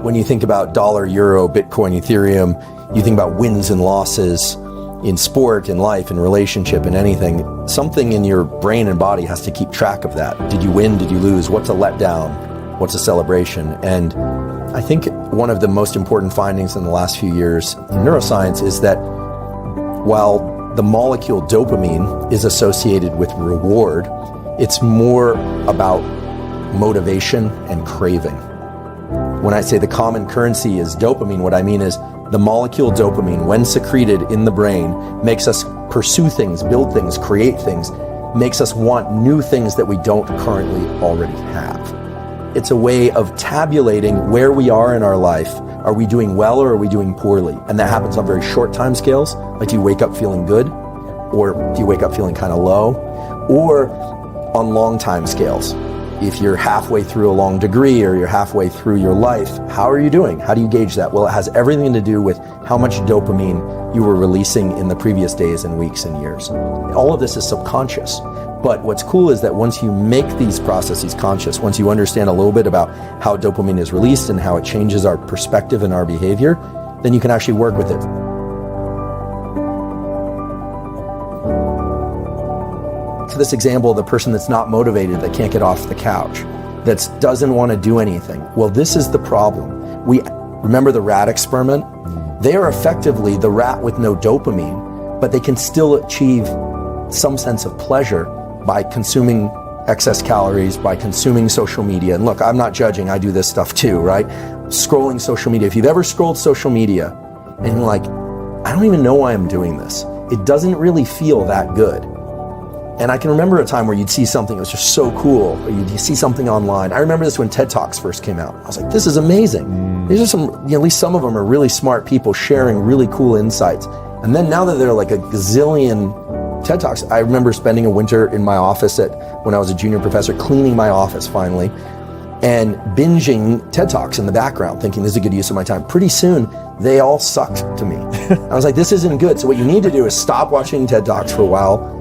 When you think about dollar, euro, Bitcoin, Ethereum, you think about wins and losses in sport, in life, in relationship, in anything. Something in your brain and body has to keep track of that. Did you win? Did you lose? What's a letdown? What's a celebration? And I think one of the most important findings in the last few years in neuroscience is that while the molecule dopamine is associated with reward, it's more about motivation and craving. When I say the common currency is dopamine, what I mean is the molecule dopamine, when secreted in the brain, makes us pursue things, build things, create things, makes us want new things that we don't currently already have. It's a way of tabulating where we are in our life. Are we doing well or are we doing poorly? And that happens on very short time scales. Like, do you wake up feeling good? Or do you wake up feeling kind of low? Or on long time scales. If you're halfway through a long degree or you're halfway through your life, how are you doing? How do you gauge that? Well, it has everything to do with how much dopamine you were releasing in the previous days and weeks and years. All of this is subconscious. But what's cool is that once you make these processes conscious, once you understand a little bit about how dopamine is released and how it changes our perspective and our behavior, then you can actually work with it. For this example, the person that's not motivated, that can't get off the couch, that doesn't want to do anything. Well, this is the problem. We remember the rat experiment? They are effectively the rat with no dopamine, but they can still achieve some sense of pleasure by consuming excess calories, by consuming social media. And look, I'm not judging, I do this stuff too, right? Scrolling social media. If you've ever scrolled social media and you're like, I don't even know why I'm doing this. It doesn't really feel that good. And I can remember a time where you'd see something that was just so cool, or you'd see something online. I remember this when TED Talks first came out. I was like, this is amazing. These are some, at least some of them are really smart people sharing really cool insights. And then now that there are like a gazillion TED Talks, I remember spending a winter in my office when I was a junior professor, cleaning my office finally, and binging TED Talks in the background, thinking this is a good use of my time. Pretty soon, they all sucked to me. I was like, this isn't good. So what you need to do is stop watching TED Talks for a while,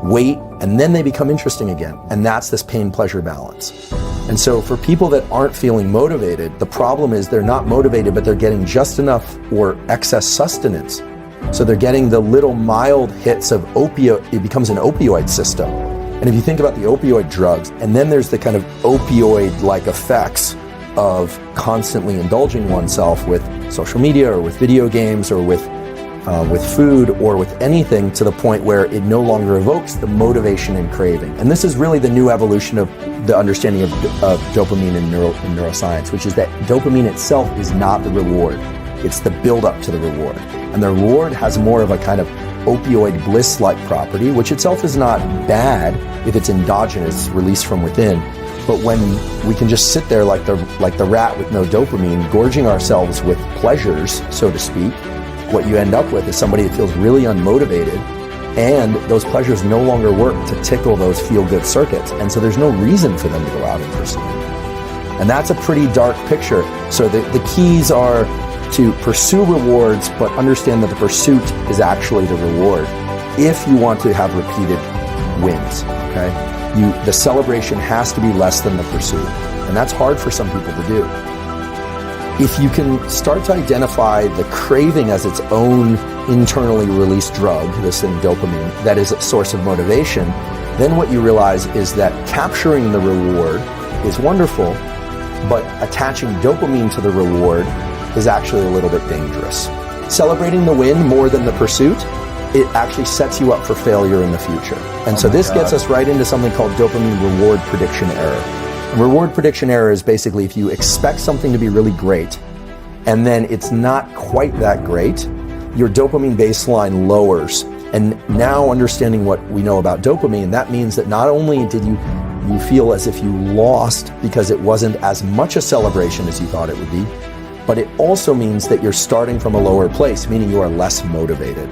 wait, and then they become interesting again. And that's this pain-pleasure balance. And so for people that aren't feeling motivated, the problem is they're not motivated, but they're getting just enough or excess sustenance. So they're getting the little mild hits of opioid. It becomes an opioid system. And if you think about the opioid drugs, and then there's the kind of opioid-like effects of constantly indulging oneself with social media or with video games or with food or with anything, to the point where it no longer evokes the motivation and craving. And this is really the new evolution of the understanding of dopamine in neuroscience, which is that dopamine itself is not the reward. It's the build-up to the reward. And the reward has more of a kind of opioid bliss-like property, which itself is not bad if it's endogenous, released from within. But when we can just sit there like the rat with no dopamine, gorging ourselves with pleasures, so to speak, what you end up with is somebody that feels really unmotivated, and those pleasures no longer work to tickle those feel-good circuits. And so there's no reason for them to go out and pursue it. And that's a pretty dark picture. So the keys are to pursue rewards, but understand that the pursuit is actually the reward if you want to have repeated wins, okay? The celebration has to be less than the pursuit. And that's hard for some people to do. If you can start to identify the craving as its own internally released drug, this thing dopamine, that is a source of motivation, then what you realize is that capturing the reward is wonderful, but attaching dopamine to the reward is actually a little bit dangerous. Celebrating the win more than the pursuit, it actually sets you up for failure in the future. And so this gets us right into something called dopamine reward prediction error. Reward prediction error is basically if you expect something to be really great and then it's not quite that great, your dopamine baseline lowers. And now, understanding what we know about dopamine, that means that not only did you feel as if you lost because it wasn't as much a celebration as you thought it would be, but it also means that you're starting from a lower place, meaning you are less motivated.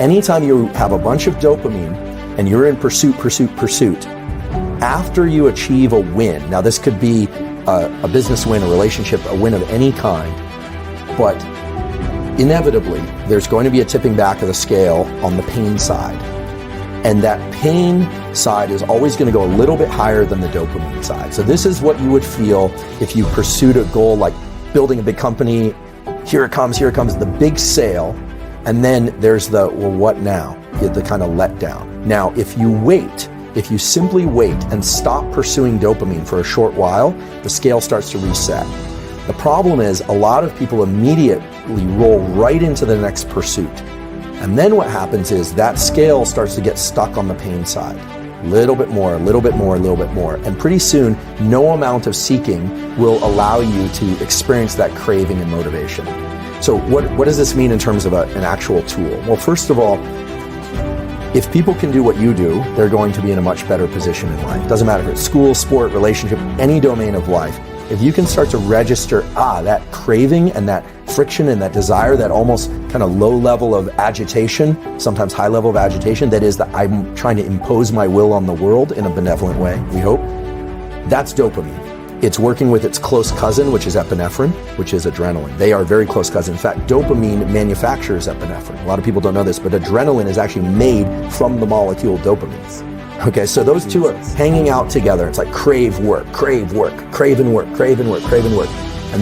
Anytime you have a bunch of dopamine and you're in pursuit, after you achieve a win, now this could be a business win, a relationship, a win of any kind, but inevitably there's going to be a tipping back of the scale on the pain side. And that pain side is always going to go a little bit higher than the dopamine side. So this is what you would feel if you pursued a goal like building a big company. Here it comes, the big sale. And then there's the, well, what now? The kind of letdown. Now, if you simply wait and stop pursuing dopamine for a short while, the scale starts to reset. The problem is a lot of people immediately roll right into the next pursuit. And then what happens is that scale starts to get stuck on the pain side. Little bit more. And pretty soon, no amount of seeking will allow you to experience that craving and motivation. So what does this mean in terms of an actual tool? Well, first of all, if people can do what you do, they're going to be in a much better position in life. Doesn't matter if it's school, sport, relationship, any domain of life. If you can start to register, that craving and that friction and that desire, that almost kind of low level of agitation, sometimes high level of agitation, that is that I'm trying to impose my will on the world in a benevolent way, we hope, that's dopamine. It's working with its close cousin, which is epinephrine, which is adrenaline. They are very close cousins. In fact, dopamine manufactures epinephrine. A lot of people don't know this, but adrenaline is actually made from the molecule dopamine. Okay, so those two are hanging out together. It's like crave and work. And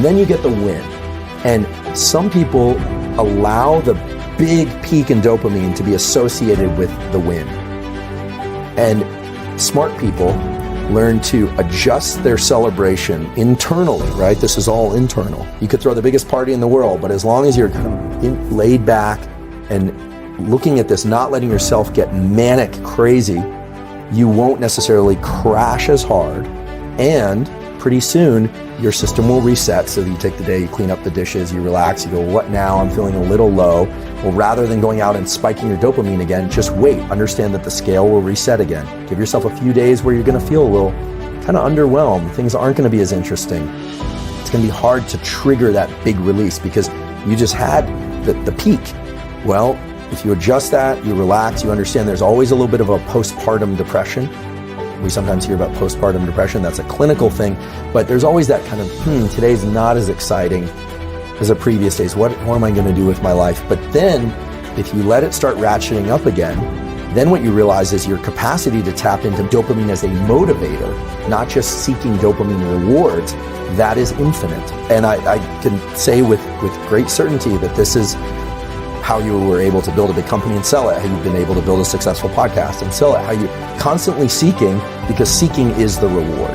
then you get the win. And some people allow the big peak in dopamine to be associated with the win. And smart people learn to adjust their celebration internally, right? This is all internal. You could throw the biggest party in the world, but as long as you're kind of laid back and looking at this, not letting yourself get manic crazy, you won't necessarily crash as hard, and pretty soon your system will reset. So you take the day, you clean up the dishes, you relax, you go, what now? I'm feeling a little low. Well, rather than going out and spiking your dopamine again, just wait. Understand that the scale will reset again. Give yourself a few days where you're going to feel a little kind of underwhelmed. Things aren't going to be as interesting. It's going to be hard to trigger that big release because you just had the peak. Well, if you adjust that, you relax, you understand there's always a little bit of a postpartum depression. We sometimes hear about postpartum depression. That's a clinical thing, but there's always that kind of, today's not as exciting as the previous days. What am I going to do with my life? But then if you let it start ratcheting up again, then what you realize is your capacity to tap into dopamine as a motivator, not just seeking dopamine rewards, that is infinite. And I can say with great certainty that this is how you were able to build a big company and sell it, how you've been able to build a successful podcast and sell it, how you're constantly seeking, because seeking is the reward.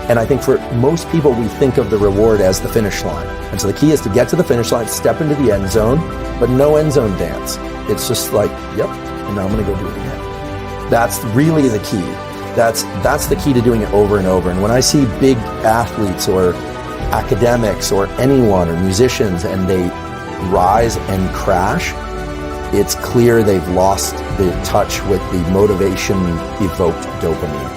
And I think for most people, we think of the reward as the finish line. And so the key is to get to the finish line, step into the end zone, but no end zone dance. It's just like, yep, and now I'm going to go do it again. That's really the key. That's the key to doing it over and over. And when I see big athletes or academics or anyone or musicians and they rise and crash, it's clear they've lost the touch with the motivation evoked dopamine.